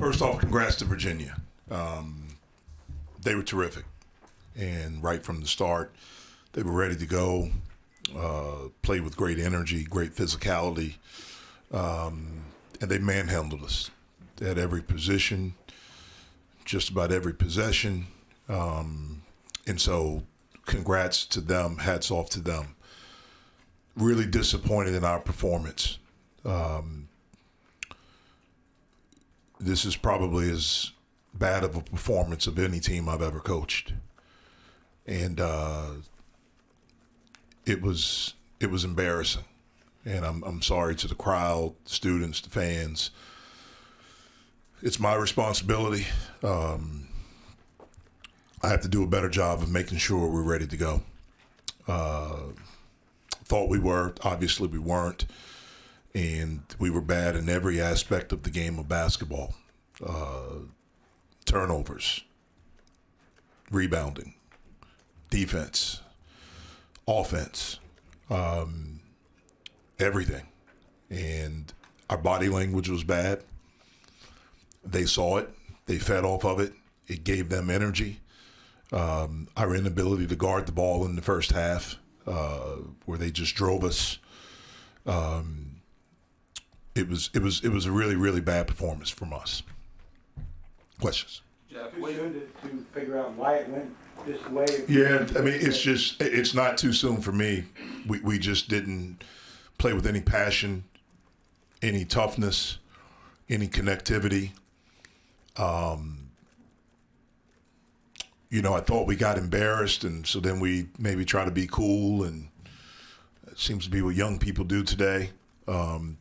First off, congrats to Virginia. They were terrific. And right from the start, they were ready to go, played with great energy, great physicality, and they manhandled us at every position, just about every possession. And so congrats to them, hats off to them. Really disappointed in our performance. This is probably as bad of a performance of any team I've ever coached. And it was embarrassing. And I'm sorry to the crowd, students, the fans. It's my responsibility. I have to do a better job of making sure we're ready to go. Thought we were. Obviously, we weren't. And we were bad in every aspect of the game of basketball. Turnovers, rebounding, defense, offense, everything. And our body language was bad. They saw it. They fed off of it. It gave them energy. Our inability to guard the ball in the first half, where they just drove us. It was a really, really bad performance from us. Questions? Jeff, too soon to figure out why it went this way. Yeah, I mean, it's not too soon for me. We just didn't play with any passion, any toughness, any connectivity. I thought we got embarrassed, and so then we maybe try to be cool, and it seems to be what young people do today. And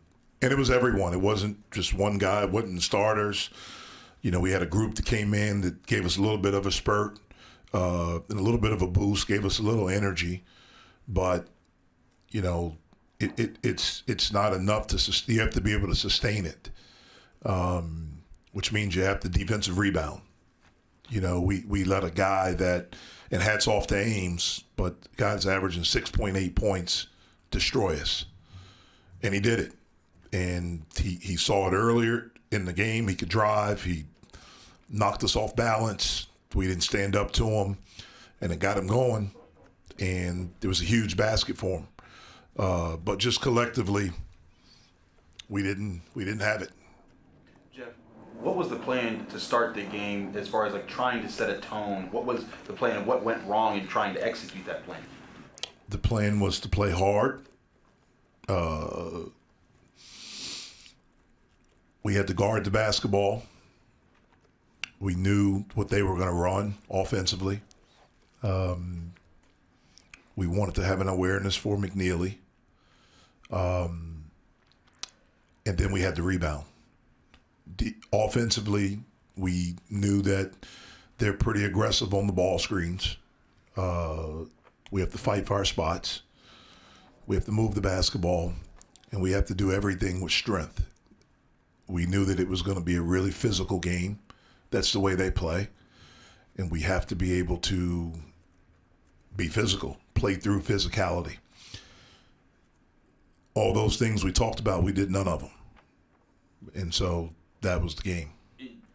it was everyone. It wasn't just one guy. It wasn't the starters. We had a group that came in that gave us a little bit of a spurt and a little bit of a boost, gave us a little energy. But, it's not enough you have to be able to sustain it, which means you have the defensive rebound. We let a guy and hats off to Ames, but the guy's averaging 6.8 points, destroy us. And he did it. And he saw it earlier in the game. He could drive. He knocked us off balance. We didn't stand up to him, and it got him going. And it was a huge basket for him. But just collectively, we didn't have it. Jeff, what was the plan to start the game as far as trying to set a tone? What was the plan and what went wrong in trying to execute that plan? The plan was to play hard. We had to guard the basketball. We knew what they were going to run offensively. We wanted to have an awareness for McNeely. And then we had to rebound. Offensively, we knew that they're pretty aggressive on the ball screens. We have to fight for our spots. We have to move the basketball. And we have to do everything with strength. We knew that it was going to be a really physical game. That's the way they play. And we have to be able to be physical, play through physicality. All those things we talked about, we did none of them. And so that was the game.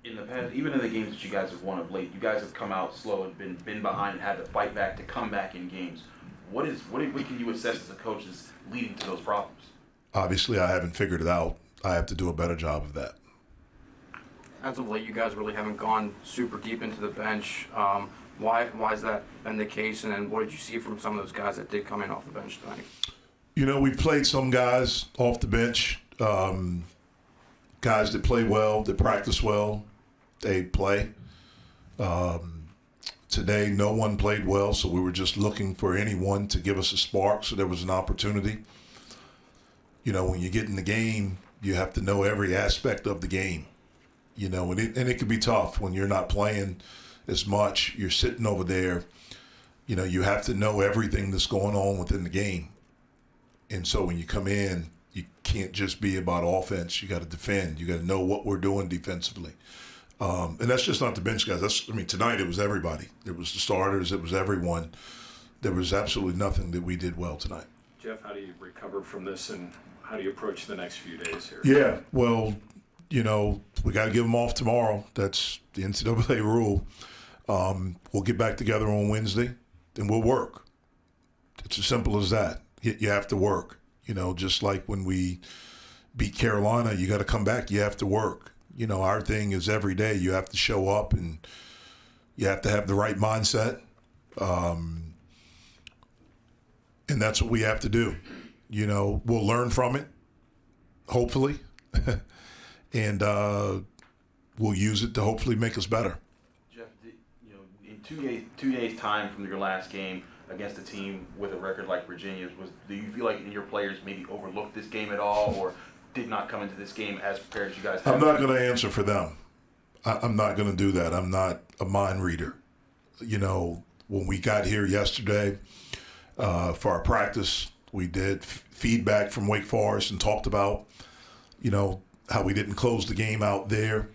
In the past, even in the games that you guys have won of late, you guys have come out slow and been behind and had to fight back to come back in games. What can you assess as a coach is leading to those problems? Obviously, I haven't figured it out. I have to do a better job of that. As of late, you guys really haven't gone super deep into the bench. Why has that been the case? And then what did you see from some of those guys that did come in off the bench tonight? We've played some guys off the bench, guys that play well, that practice well, they play. Today, no one played well, so we were just looking for anyone to give us a spark, so there was an opportunity. When you get in the game, you have to know every aspect of the game. And it can be tough when you're not playing as much. You're sitting over there. You have to know everything that's going on within the game. And so when you come in, you can't just be about offense. You got to defend. You got to know what we're doing defensively. And that's just not the bench guys. Tonight it was everybody. It was the starters. It was everyone. There was absolutely nothing that we did well tonight. Jeff, how do you recover from this, and how do you approach the next few days here? Yeah, well, we got to give them off tomorrow. That's the NCAA rule. We'll get back together on Wednesday, and we'll work. It's as simple as that. You have to work. You know, just like when we beat Carolina, you got to come back. You have to work. You know, our thing is every day you have to show up and you have to have the right mindset. And that's what we have to do. You know, we'll learn from it, hopefully, and we'll use it to hopefully make us better. Jeff, you know, in 2 days time from your last game against a team with a record like Virginia's, do you feel like your players maybe overlooked this game at all, or did not come into this game as prepared as you guys have? I'm not going to answer for them. I'm not going to do that. I'm not a mind reader. You know, when we got here yesterday for our practice, we did feedback from Wake Forest and talked about, you know, how we didn't close the game out there.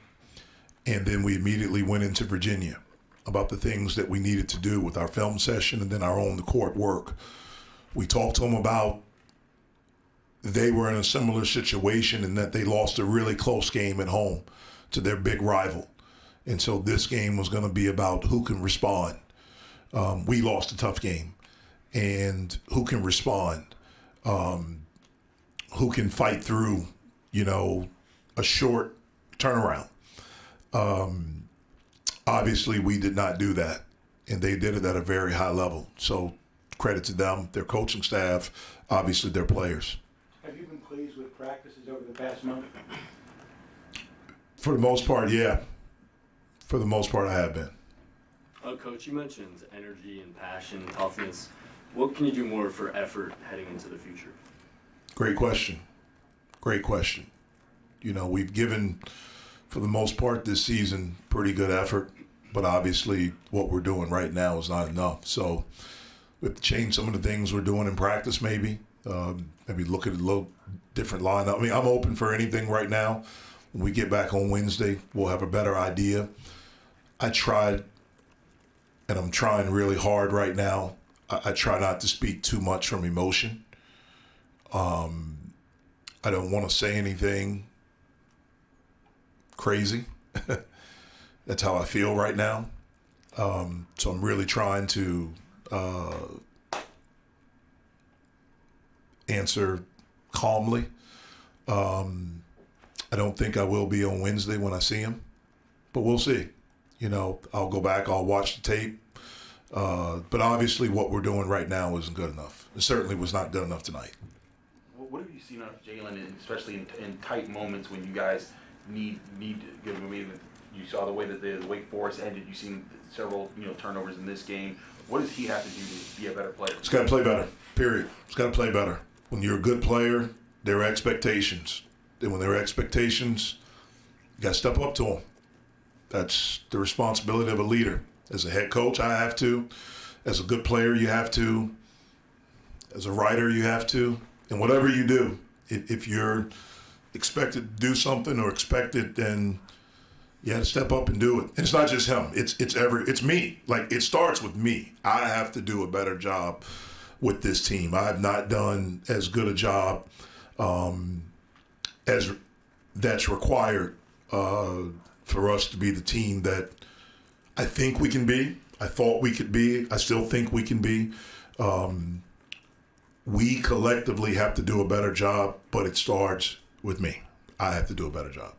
And then we immediately went into Virginia about the things that we needed to do with our film session and then our on-the-court work. We talked to them about they were in a similar situation in that they lost a really close game at home to their big rival. And so this game was going to be about who can respond. We lost a tough game. And who can respond, who can fight through, you know, a short turnaround. Obviously, we did not do that, and they did it at a very high level. So credit to them, their coaching staff, obviously their players. Have you been pleased with practices over the past month? For the most part, yeah. For the most part, I have been. Coach, you mentioned energy and passion, toughness. What can you do more for effort heading into the future? Great question. Great question. You know, we've given, for the most part this season, pretty good effort, but obviously what we're doing right now is not enough. So we have to change some of the things we're doing in practice maybe. Maybe look at a little different lineup. I mean, I'm open for anything right now. When we get back on Wednesday, we'll have a better idea. I tried, and I'm trying really hard right now. I try not to speak too much from emotion. I don't want to say anything crazy. That's how I feel right now. So I'm really trying to answer calmly. I don't think I will be on Wednesday when I see him, but we'll see. You know, I'll go back, I'll watch the tape. But obviously what we're doing right now isn't good enough. It certainly was not good enough tonight. What have you seen out of Jalen, especially in tight moments when you guys need to give him? You saw the way that the Wake Forest ended. You've seen several turnovers in this game. What does he have to do to be a better player? He's got to play better, period. He's got to play better. When you're a good player, there are expectations. And when there are expectations, you got to step up to them. That's the responsibility of a leader. As a head coach, I have to. As a good player, you have to. As a writer, you have to. And whatever you do, if you're expected to do something or expected, then you have to step up and do it. And it's not just him. It's me. Like, it starts with me. I have to do a better job with this team. I have not done as good a job as that's required for us to be the team that I think we can be. I thought we could be. I still think we can be. We collectively have to do a better job, but it starts with me. I have to do a better job.